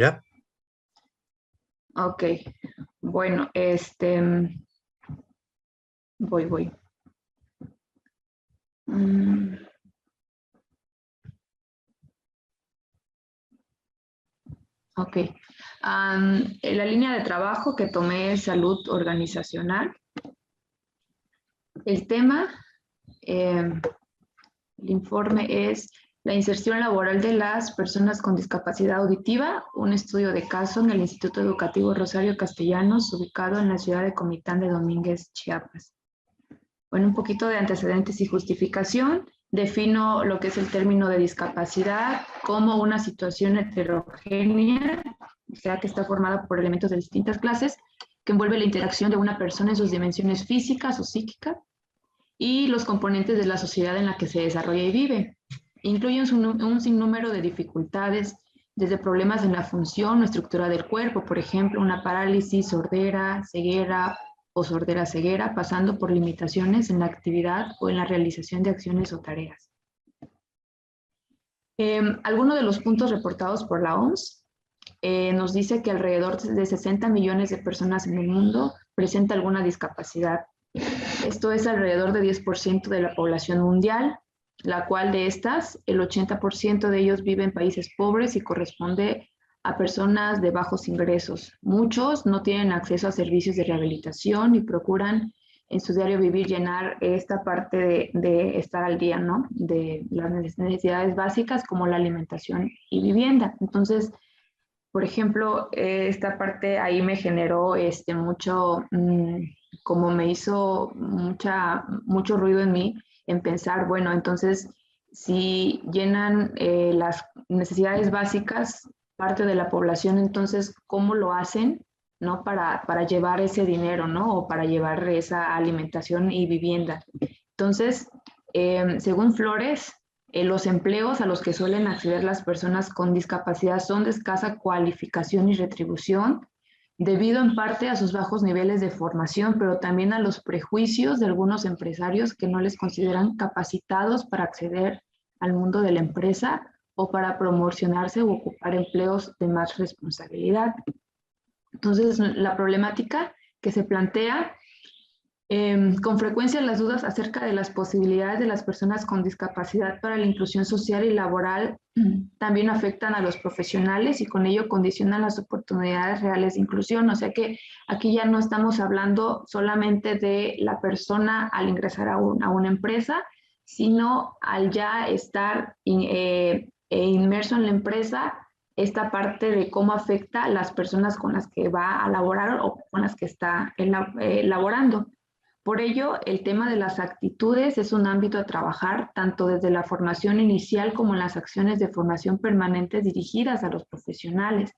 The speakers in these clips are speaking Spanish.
Yeah. Ok. Bueno, voy. Ok. La línea de trabajo que tomé es salud organizacional. El tema, el informe es la inserción laboral de las personas con discapacidad auditiva, un estudio de caso en el Instituto Educativo Rosario Castellanos, ubicado en la ciudad de Comitán de Domínguez, Chiapas. Bueno, un poquito de antecedentes y justificación. Defino lo que es el término de discapacidad como una situación heterogénea, o sea, que está formada por elementos de distintas clases, que envuelve la interacción de una persona en sus dimensiones físicas o psíquicas y los componentes de la sociedad en la que se desarrolla y vive. Incluye un sinnúmero de dificultades, desde problemas en la función o estructura del cuerpo, por ejemplo, una parálisis, sordera, ceguera o sordera-ceguera, pasando por limitaciones en la actividad o en la realización de acciones o tareas. Algunos de los puntos reportados por la OMS nos dice que alrededor de 60 millones de personas en el mundo presenta alguna discapacidad. Esto es alrededor de 10% de la población mundial, la cual de estas, el 80% de ellos vive en países pobres y corresponde a personas de bajos ingresos. Muchos no tienen acceso a servicios de rehabilitación y procuran en su diario vivir llenar esta parte de estar al día, ¿no? De las necesidades básicas como la alimentación y vivienda. Entonces, por ejemplo, esta parte ahí me generó mucho, como me hizo mucho ruido en mí, en pensar, bueno, entonces, si llenan las necesidades básicas, parte de la población, entonces, ¿cómo lo hacen, no? Para llevar ese dinero, ¿no? O para llevar esa alimentación y vivienda. Entonces, según Flores, los empleos a los que suelen acceder las personas con discapacidad son de escasa cualificación y retribución, debido en parte a sus bajos niveles de formación, pero también a los prejuicios de algunos empresarios que no les consideran capacitados para acceder al mundo de la empresa o para promocionarse o ocupar empleos de más responsabilidad. Entonces, la problemática que se plantea con frecuencia las dudas acerca de las posibilidades de las personas con discapacidad para la inclusión social y laboral también afectan a los profesionales y con ello condicionan las oportunidades reales de inclusión. O sea que aquí ya no estamos hablando solamente de la persona al ingresar a una empresa, sino al ya estar inmerso en la empresa, esta parte de cómo afecta a las personas con las que va a laborar o con las que está laborando. Por ello, el tema de las actitudes es un ámbito a trabajar tanto desde la formación inicial como en las acciones de formación permanente dirigidas a los profesionales.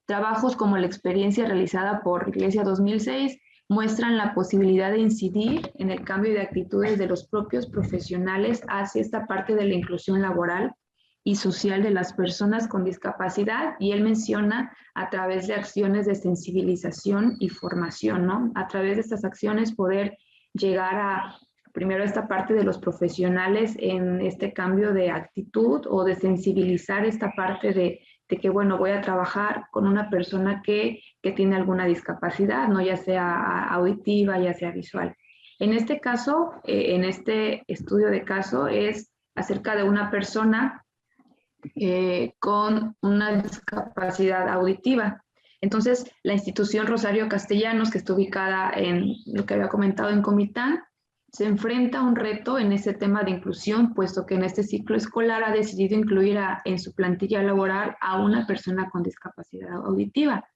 Trabajos como la experiencia realizada por Iglesia 2006 muestran la posibilidad de incidir en el cambio de actitudes de los propios profesionales hacia esta parte de la inclusión laboral y social de las personas con discapacidad, y él menciona a través de acciones de sensibilización y formación, ¿no? A través de estas acciones poder llegar a, primero, esta parte de los profesionales en este cambio de actitud o de sensibilizar esta parte de que, bueno, voy a trabajar con una persona que tiene alguna discapacidad, ¿no? Ya sea auditiva, ya sea visual. En este caso, en este estudio de caso, es acerca de una persona con una discapacidad auditiva. Entonces, la institución Rosario Castellanos, que está ubicada en lo que había comentado en Comitán, se enfrenta a un reto en ese tema de inclusión, puesto que en este ciclo escolar ha decidido incluir en su plantilla laboral a una persona con discapacidad auditiva.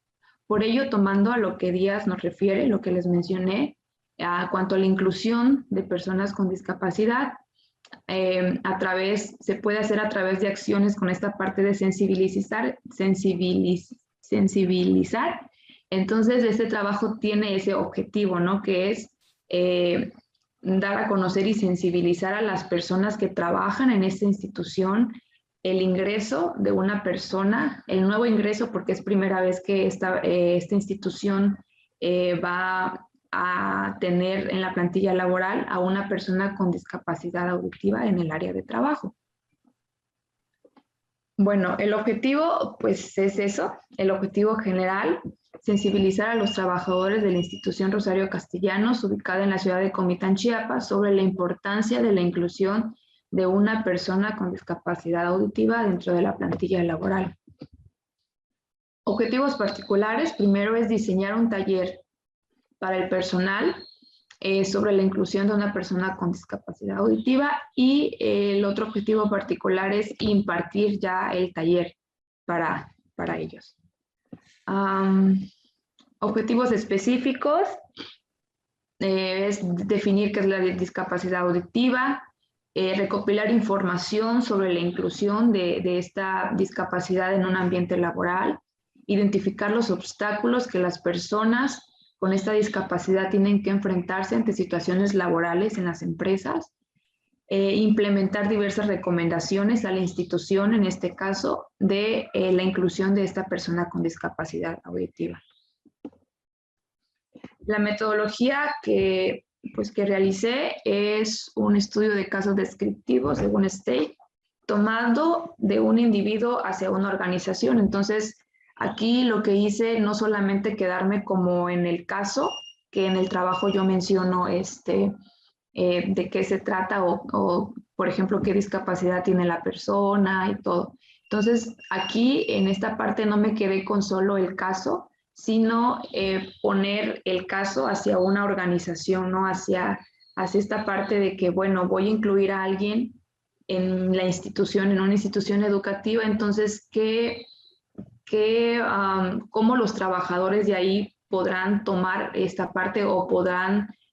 Por ello, tomando a lo que Díaz nos refiere, lo que les mencioné, a cuanto a la inclusión de personas con discapacidad, se puede hacer a través de acciones con esta parte de sensibilizar. Entonces, este trabajo tiene ese objetivo, ¿no? Que es dar a conocer y sensibilizar a las personas que trabajan en esta institución el ingreso de una persona, el nuevo ingreso, porque es primera vez que esta institución va a tener en la plantilla laboral a una persona con discapacidad auditiva en el área de trabajo. Bueno, el objetivo, pues es eso, el objetivo general, sensibilizar a los trabajadores de la institución Rosario Castellanos, ubicada en la ciudad de Comitán, Chiapas, sobre la importancia de la inclusión de una persona con discapacidad auditiva dentro de la plantilla laboral. Objetivos particulares, primero es diseñar un taller para el personal sobre la inclusión de una persona con discapacidad auditiva y el otro objetivo particular es impartir ya el taller para ellos. Objetivos específicos es definir qué es la discapacidad auditiva, recopilar información sobre la inclusión de esta discapacidad en un ambiente laboral, identificar los obstáculos que las personas con esta discapacidad tienen que enfrentarse ante situaciones laborales en las empresas, implementar diversas recomendaciones a la institución, en este caso, de la inclusión de esta persona con discapacidad auditiva. La metodología que realicé es un estudio de casos descriptivos según STATE, tomado de un individuo hacia una organización. Entonces, aquí lo que hice no solamente quedarme como en el caso, que en el trabajo yo menciono de qué se trata o, por ejemplo, qué discapacidad tiene la persona y todo. Entonces, aquí en esta parte no me quedé con solo el caso, sino poner el caso hacia una organización, ¿no? Hacia esta parte de que, bueno, voy a incluir a alguien en la institución, en una institución educativa, entonces, ¿cómo los trabajadores de ahí podrán tomar esta parte o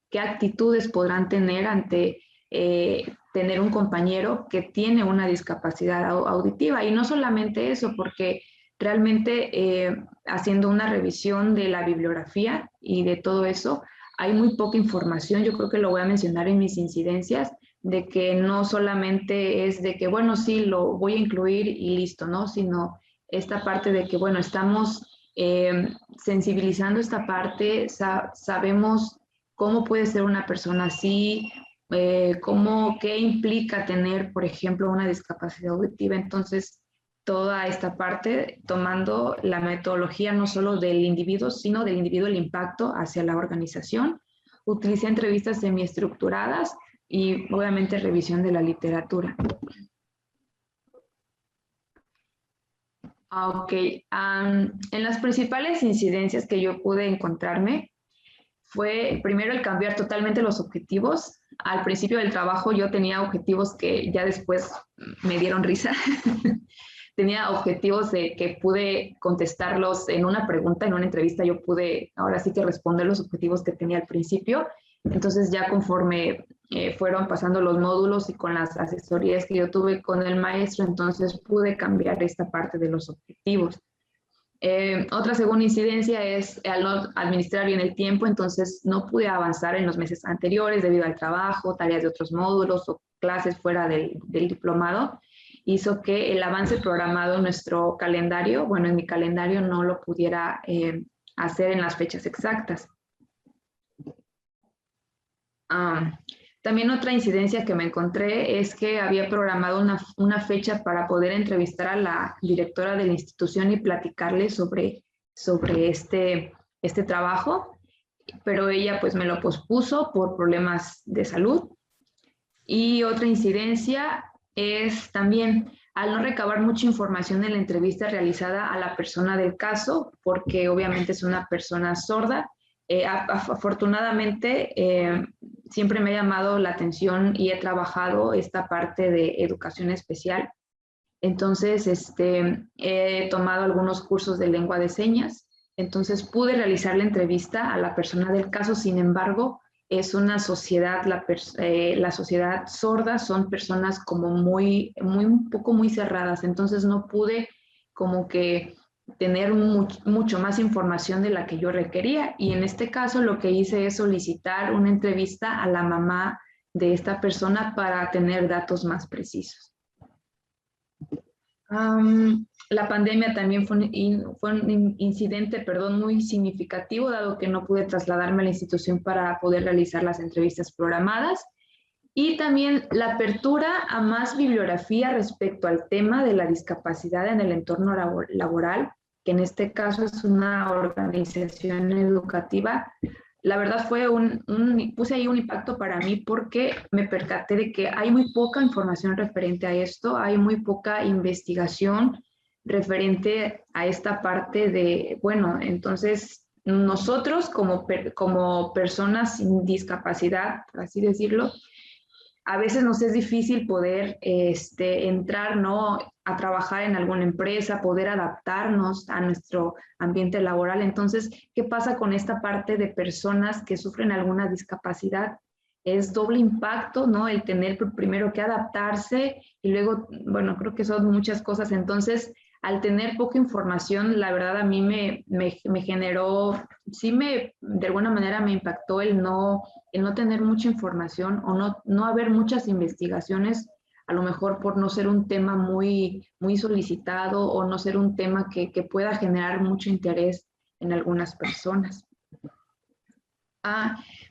qué actitudes podrán tener ante tener un compañero que tiene una discapacidad auditiva? Y no solamente eso, porque realmente haciendo una revisión de la bibliografía y de todo eso, hay muy poca información, yo creo que lo voy a mencionar en mis incidencias, de que no solamente es de que, bueno, sí, lo voy a incluir y listo, ¿no? Sino esta parte de que, bueno, estamos sensibilizando esta parte, sabemos cómo puede ser una persona así, qué implica tener, por ejemplo, una discapacidad auditiva. Entonces, toda esta parte, tomando la metodología no solo del individuo, sino del individuo, el impacto hacia la organización. Utilicé entrevistas semiestructuradas y obviamente revisión de la literatura. Ok, en las principales incidencias que yo pude encontrarme fue primero el cambiar totalmente los objetivos. Al principio del trabajo yo tenía objetivos que ya después me dieron risa. Tenía objetivos de que pude contestarlos en una pregunta, en una entrevista, yo pude ahora sí que responder los objetivos que tenía al principio. Entonces ya conforme fueron pasando los módulos y con las asesorías que yo tuve con el maestro, entonces pude cambiar esta parte de los objetivos. Otra segunda incidencia es al no administrar bien el tiempo, entonces no pude avanzar en los meses anteriores debido al trabajo, tareas de otros módulos o clases fuera del diplomado, hizo que el avance programado en nuestro calendario, bueno, en mi calendario no lo pudiera hacer en las fechas exactas. También otra incidencia que me encontré es que había programado una fecha para poder entrevistar a la directora de la institución y platicarle sobre este trabajo, pero ella pues me lo pospuso por problemas de salud. Y otra incidencia es también al no recabar mucha información en la entrevista realizada a la persona del caso, porque obviamente es una persona sorda. Afortunadamente, siempre me ha llamado la atención y he trabajado esta parte de educación especial. Entonces, he tomado algunos cursos de lengua de señas. Entonces, pude realizar la entrevista a la persona del caso. Sin embargo, es una sociedad, la sociedad sorda son personas como un poco muy cerradas. Entonces, no pude como que tener mucho más información de la que yo requería. Y en este caso lo que hice es solicitar una entrevista a la mamá de esta persona para tener datos más precisos. La pandemia también fue un incidente, muy significativo, dado que no pude trasladarme a la institución para poder realizar las entrevistas programadas. Y también la apertura a más bibliografía respecto al tema de la discapacidad en el entorno laboral, que en este caso es una organización educativa. La verdad fue puse ahí un impacto para mí porque me percaté de que hay muy poca información referente a esto, hay muy poca investigación referente a esta parte de, bueno, entonces nosotros como personas sin discapacidad, por así decirlo, a veces nos es difícil poder entrar, ¿no?, a trabajar en alguna empresa, poder adaptarnos a nuestro ambiente laboral. Entonces, ¿qué pasa con esta parte de personas que sufren alguna discapacidad? Es doble impacto, ¿no? El tener primero que adaptarse y luego, bueno, creo que son muchas cosas. Entonces, al tener poca información, la verdad a mí me generó, sí de alguna manera me impactó el no tener mucha información o no haber muchas investigaciones, a lo mejor por no ser un tema muy solicitado o no ser un tema que pueda generar mucho interés en algunas personas.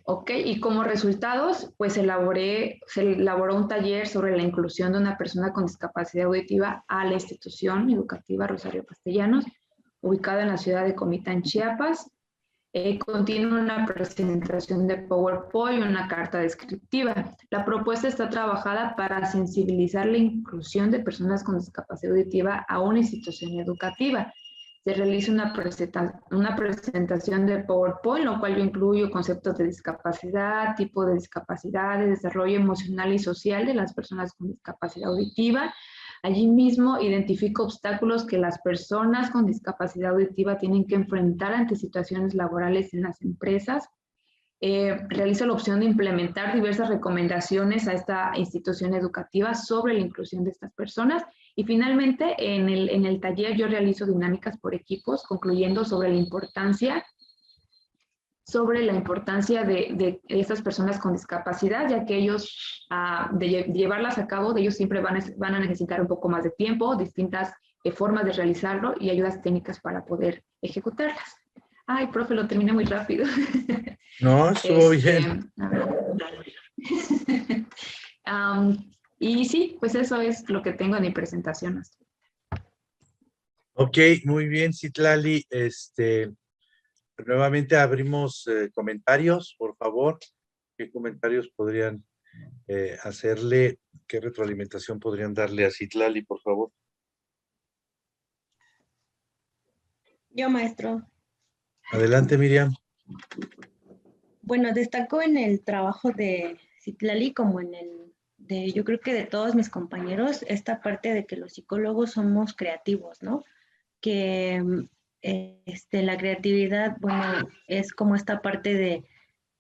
Ok, y como resultados, pues se elaboró un taller sobre la inclusión de una persona con discapacidad auditiva a la institución educativa Rosario Castellanos, ubicada en la ciudad de Comitán, Chiapas. Contiene una presentación de PowerPoint y una carta descriptiva. La propuesta está trabajada para sensibilizar la inclusión de personas con discapacidad auditiva a una institución educativa. Se realiza una presentación de PowerPoint, lo cual yo incluyo conceptos de discapacidad, tipo de discapacidades, desarrollo emocional y social de las personas con discapacidad auditiva. Allí mismo identifico obstáculos que las personas con discapacidad auditiva tienen que enfrentar ante situaciones laborales en las empresas. Realizo la opción de implementar diversas recomendaciones a esta institución educativa sobre la inclusión de estas personas. Y finalmente, en el taller yo realizo dinámicas por equipos, concluyendo sobre la importancia de estas personas con discapacidad, ya que ellos, de llevarlas a cabo, de ellos siempre van a necesitar un poco más de tiempo, distintas formas de realizarlo y ayudas técnicas para poder ejecutarlas. Ay, profe, lo terminé muy rápido. No, estuvo bien. A ver. Y sí, pues eso es lo que tengo en mi presentación. Ok, muy bien, Citlali. Nuevamente abrimos comentarios, por favor. ¿Qué comentarios podrían hacerle? ¿Qué retroalimentación podrían darle a Citlali, por favor? Yo, maestro. Adelante, Miriam. Bueno, destaco en el trabajo de Citlali como en el de, yo creo que de todos mis compañeros, esta parte de que los psicólogos somos creativos, ¿no? Que la creatividad, bueno, es como esta parte de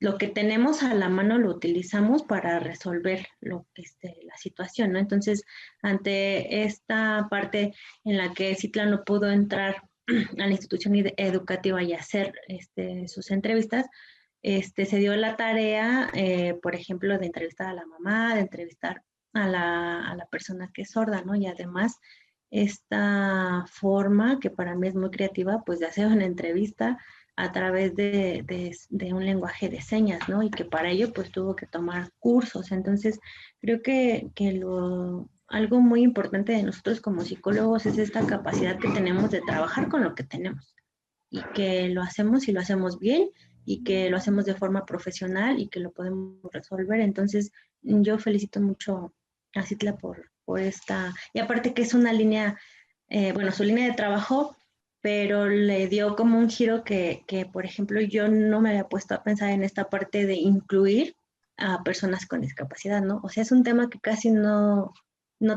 lo que tenemos a la mano lo utilizamos para resolver la situación, ¿no? Entonces, ante esta parte en la que Citla no pudo entrar a la institución educativa y hacer sus entrevistas, se dio la tarea, por ejemplo, de entrevistar a la mamá, de entrevistar a la persona que es sorda, ¿no? Y además, esta forma, que para mí es muy creativa, pues de hacer una entrevista a través de un lenguaje de señas, ¿no? Y que para ello, pues tuvo que tomar cursos. Entonces, creo que algo muy importante de nosotros como psicólogos es esta capacidad que tenemos de trabajar con lo que tenemos y que lo hacemos y lo hacemos bien y que lo hacemos de forma profesional y que lo podemos resolver. Entonces, yo felicito mucho a Citla por esta, y aparte que es una línea, bueno, su línea de trabajo, pero le dio como un giro que, por ejemplo, yo no me había puesto a pensar en esta parte de incluir a personas con discapacidad, ¿no? O sea, es un tema que casi no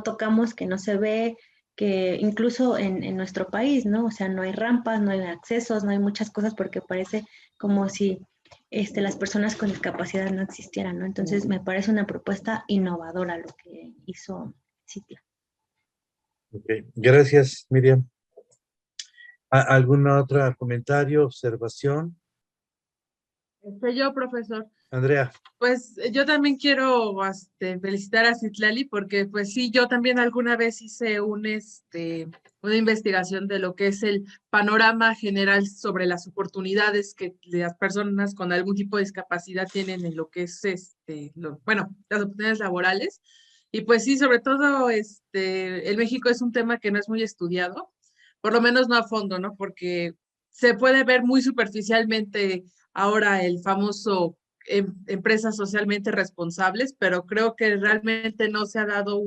tocamos, que no se ve, que incluso en nuestro país, ¿no? O sea, no hay rampas, no hay accesos, no hay muchas cosas porque parece como si las personas con discapacidad no existieran, ¿no? Entonces me parece una propuesta innovadora lo que hizo Citla. Okay. Gracias, Miriam. ¿Alguna otra comentario, observación? Yo, profesor. Andrea. Pues yo también quiero felicitar a Citlali porque pues sí, yo también alguna vez hice una investigación de lo que es el panorama general sobre las oportunidades que las personas con algún tipo de discapacidad tienen en lo que es bueno, las oportunidades laborales. Y pues sí, sobre todo en México es un tema que no es muy estudiado, por lo menos no a fondo, ¿no? Porque se puede ver muy superficialmente ahora el famoso empresas socialmente responsables, pero creo que realmente no se ha dado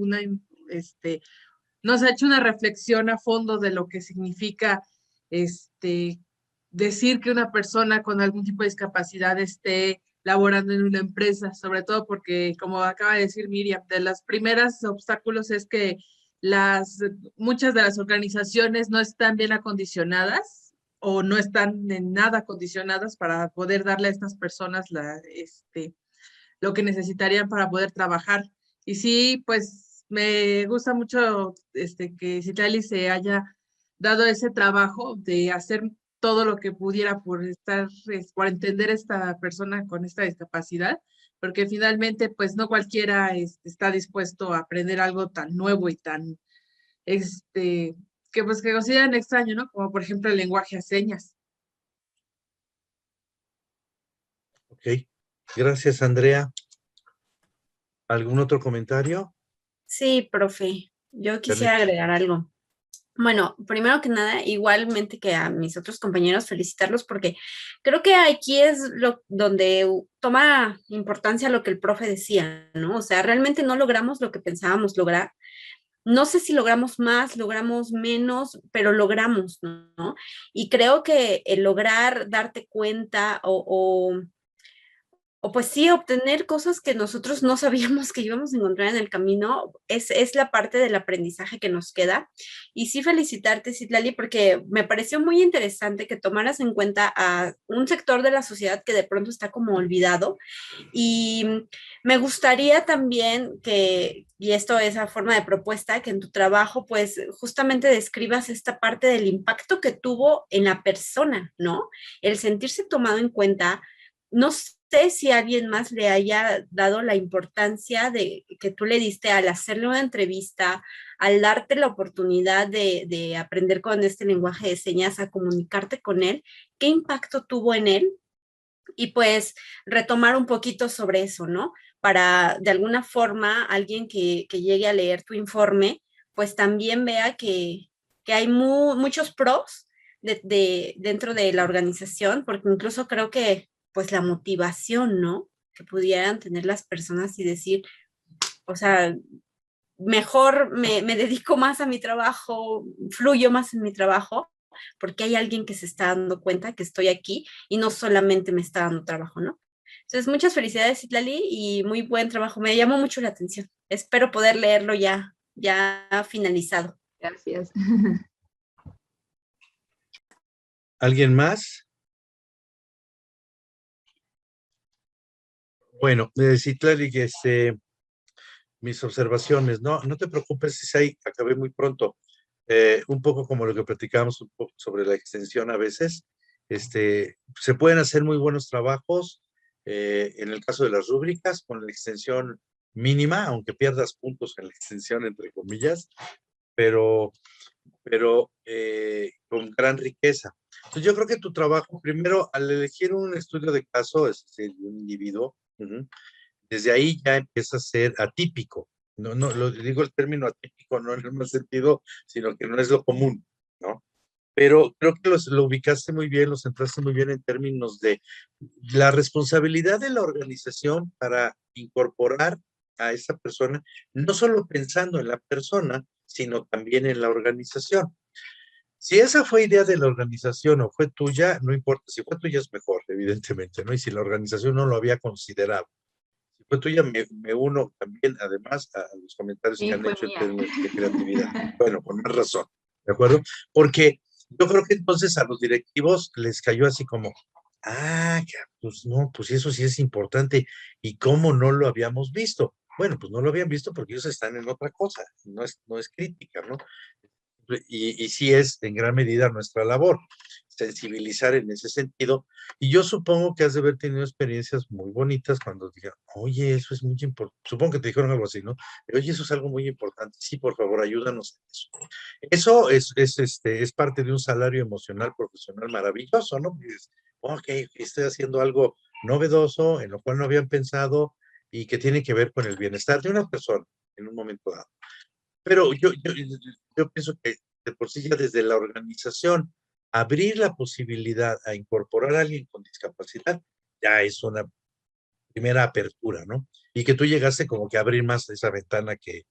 no se ha hecho una reflexión a fondo de lo que significa decir que una persona con algún tipo de discapacidad esté laborando en una empresa, sobre todo porque, como acaba de decir Miriam, de los primeros obstáculos es que muchas de las organizaciones no están bien acondicionadas o no están en nada acondicionadas para poder darle a estas personas lo que necesitarían para poder trabajar. Y sí, pues me gusta mucho que Citlali se haya dado ese trabajo de hacer todo lo que pudiera por entender esta persona con esta discapacidad, porque finalmente pues no cualquiera está dispuesto a aprender algo tan nuevo y tan, que pues que consideran extraño, ¿no? Como por ejemplo el lenguaje a señas. Ok, gracias, Andrea. ¿Algún otro comentario? Sí, profe, yo quisiera Janet. agregar algo. Bueno, primero que nada, igualmente que a mis otros compañeros, felicitarlos porque creo que aquí es donde toma importancia lo que el profe decía, ¿no? O sea, realmente no logramos lo que pensábamos lograr. No sé si logramos más, logramos menos, pero logramos, ¿no? Y creo que el lograr darte cuenta o pues sí, obtener cosas que nosotros no sabíamos que íbamos a encontrar en el camino, es la parte del aprendizaje que nos queda. Y sí felicitarte, Citlali, porque me pareció muy interesante que tomaras en cuenta a un sector de la sociedad que de pronto está como olvidado. Y me gustaría también que, y esto es a forma de propuesta, que en tu trabajo pues justamente describas esta parte del impacto que tuvo en la persona, ¿no? El sentirse tomado en cuenta. No sé si alguien más le haya dado la importancia de que tú le diste al hacerle una entrevista, al darte la oportunidad de aprender con este lenguaje de señas, a comunicarte con él, qué impacto tuvo en él y pues retomar un poquito sobre eso, ¿no? Para de alguna forma alguien que llegue a leer tu informe, pues también vea que hay muchos pros dentro de la organización, porque incluso creo que pues la motivación, ¿no? Que pudieran tener las personas y decir, o sea, mejor me dedico más a mi trabajo, fluyo más en mi trabajo, porque hay alguien que se está dando cuenta que estoy aquí y no solamente me está dando trabajo, ¿no? Entonces, muchas felicidades, Citlali, y muy buen trabajo. Me llamó mucho la atención. Espero poder leerlo ya finalizado. Gracias. ¿Alguien más? Bueno, Citlali, mis observaciones, no te preocupes, Isai, acabé muy pronto. Un poco como lo que platicábamos un poco sobre la extensión a veces, se pueden hacer muy buenos trabajos en el caso de las rúbricas con la extensión mínima, aunque pierdas puntos en la extensión, entre comillas, pero con gran riqueza. Entonces yo creo que tu trabajo, primero, al elegir un estudio de caso, es decir, un individuo, desde ahí ya empieza a ser atípico. No, lo digo el término atípico no en el mal sentido, sino que no es lo común, ¿no? Pero creo que lo ubicaste muy bien, lo centraste muy bien en términos de la responsabilidad de la organización para incorporar a esa persona, no solo pensando en la persona, sino también en la organización. Si esa fue idea de la organización o fue tuya, no importa, si fue tuya es mejor, evidentemente, ¿no? Y si la organización no lo había considerado. Si fue tuya, me uno también, además, a los comentarios Sí, que han fue hecho en mía. términos de creatividad. Bueno, con más razón, ¿de acuerdo? Porque yo creo que entonces a los directivos les cayó así como, pues no, pues eso sí es importante. ¿Y cómo no lo habíamos visto? Bueno, pues no lo habían visto porque ellos están en otra cosa, no es crítica, ¿no? Y sí es en gran medida nuestra labor. sensibilizar en ese sentido. Y yo supongo que has de haber tenido experiencias muy bonitas cuando digan, oye, eso es muy importante. Supongo que te dijeron algo así, ¿no? Oye, eso es algo muy importante. Sí, por favor, ayúdanos en eso. Eso es parte de un salario emocional profesional maravilloso, ¿no? Dices, ok, estoy haciendo algo novedoso, en lo cual no habían pensado y que tiene que ver con el bienestar de una persona en un momento dado. Pero yo pienso que de por sí ya desde la organización, abrir la posibilidad a incorporar a alguien con discapacidad, ya es una primera apertura, ¿no? Y que tú llegaste como que a abrir más esa ventana que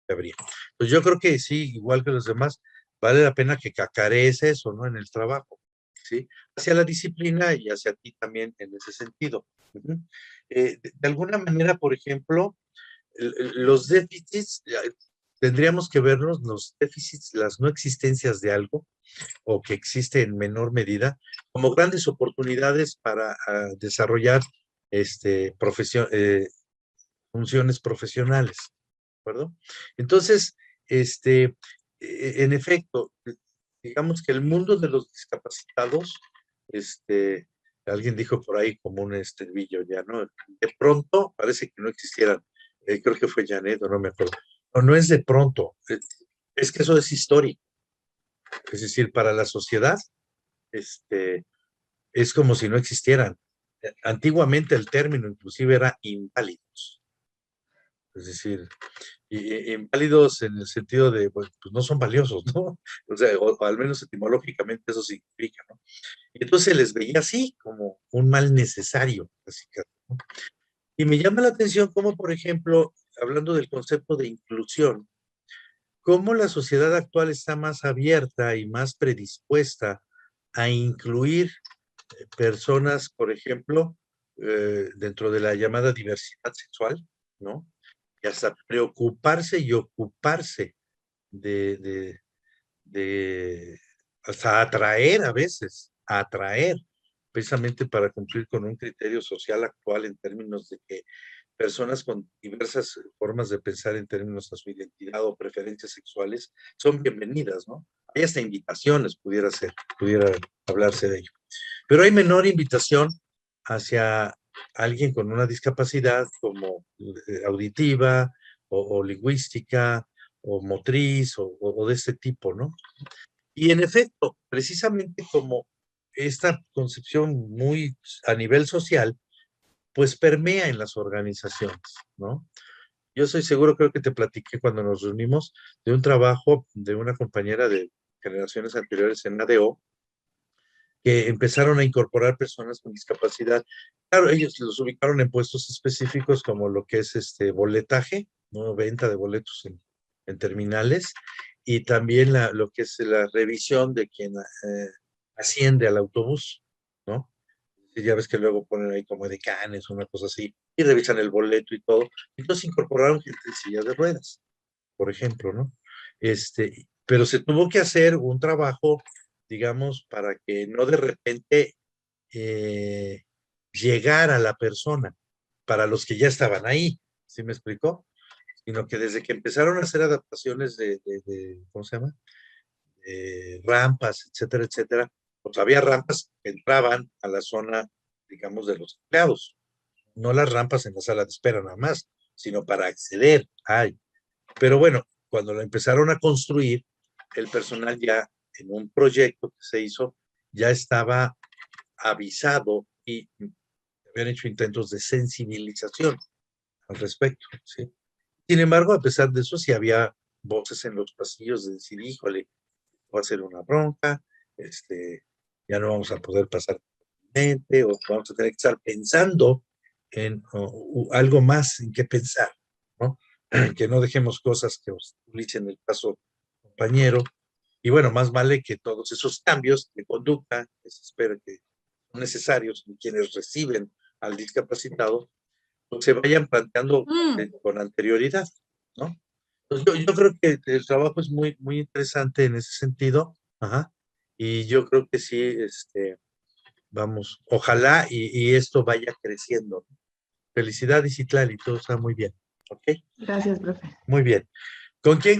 abría. Pues yo creo que sí, igual que los demás, vale la pena que cacarees eso, ¿no? En el trabajo, ¿sí? Hacia la disciplina y hacia ti también en ese sentido. De alguna manera, por ejemplo, los déficits, tendríamos que vernos los déficits, las no existencias de algo, o que existe en menor medida, como grandes oportunidades para desarrollar funciones profesionales, ¿de acuerdo? Entonces, en efecto, digamos que el mundo de los discapacitados, alguien dijo por ahí como un estribillo ya, ¿no? De pronto parece que no existieran. Creo que fue Janet, o no me acuerdo. No es de pronto, es que eso es histórico. Es decir, para la sociedad, es como si no existieran. Antiguamente el término inclusive era inválidos. Es decir, inválidos en el sentido de, pues no son valiosos, ¿no? O sea, o al menos etimológicamente eso significa, ¿no? Y entonces se les veía así, como un mal necesario, básicamente, ¿no? Y me llama la atención cómo, por ejemplo, hablando del concepto de inclusión, cómo la sociedad actual está más abierta y más predispuesta a incluir personas, por ejemplo, dentro de la llamada diversidad sexual, ¿no? Y hasta preocuparse y ocuparse de, hasta atraer a veces, precisamente para cumplir con un criterio social actual en términos de que personas con diversas formas de pensar en términos a su identidad o preferencias sexuales son bienvenidas, ¿no? Hay hasta invitaciones, pudiera hablarse de ello. Pero hay menor invitación hacia alguien con una discapacidad como auditiva o lingüística o motriz o de este tipo, ¿no? Y en efecto, precisamente como esta concepción muy a nivel social, pues permea en las organizaciones, ¿no? Yo soy seguro, creo que te platiqué cuando nos reunimos, de un trabajo de una compañera de generaciones anteriores en ADO, que empezaron a incorporar personas con discapacidad. Claro, ellos los ubicaron en puestos específicos como lo que es boletaje, ¿no? Venta de boletos en terminales, y también lo que es la revisión de quien asciende al autobús, ¿no? Y ya ves que luego ponen ahí como decanes, una cosa así, y revisan el boleto y todo. Entonces incorporaron gente en silla de ruedas, por ejemplo, ¿no? Pero se tuvo que hacer un trabajo, digamos, para que no de repente llegara a la persona, para los que ya estaban ahí, ¿sí me explicó? Sino que desde que empezaron a hacer adaptaciones ¿cómo se llama? Rampas, etcétera, etcétera, pues había rampas que entraban a la zona, digamos, de los empleados, no las rampas en la sala de espera nada más, sino para acceder. Pero bueno, cuando lo empezaron a construir, el personal ya en un proyecto que se hizo, ya estaba avisado y habían hecho intentos de sensibilización al respecto, ¿sí? Sin embargo, a pesar de eso, sí había voces en los pasillos de decir, híjole, va a ser una bronca, ya no vamos a poder pasar o vamos a tener que estar pensando en algo más en qué pensar, ¿no? Que no dejemos cosas que obstaculicen el paso compañero. Y bueno, más vale que todos esos cambios de conducta que se espera que son necesarios en quienes reciben al discapacitado, pues se vayan planteando con anterioridad, ¿no? Entonces, yo creo que el trabajo es muy, muy interesante en ese sentido, ajá, y yo creo que sí, vamos, ojalá y esto vaya creciendo. Felicidades, Citlali, todo está muy bien, ¿ok? Gracias, profe. Muy bien. ¿Con quién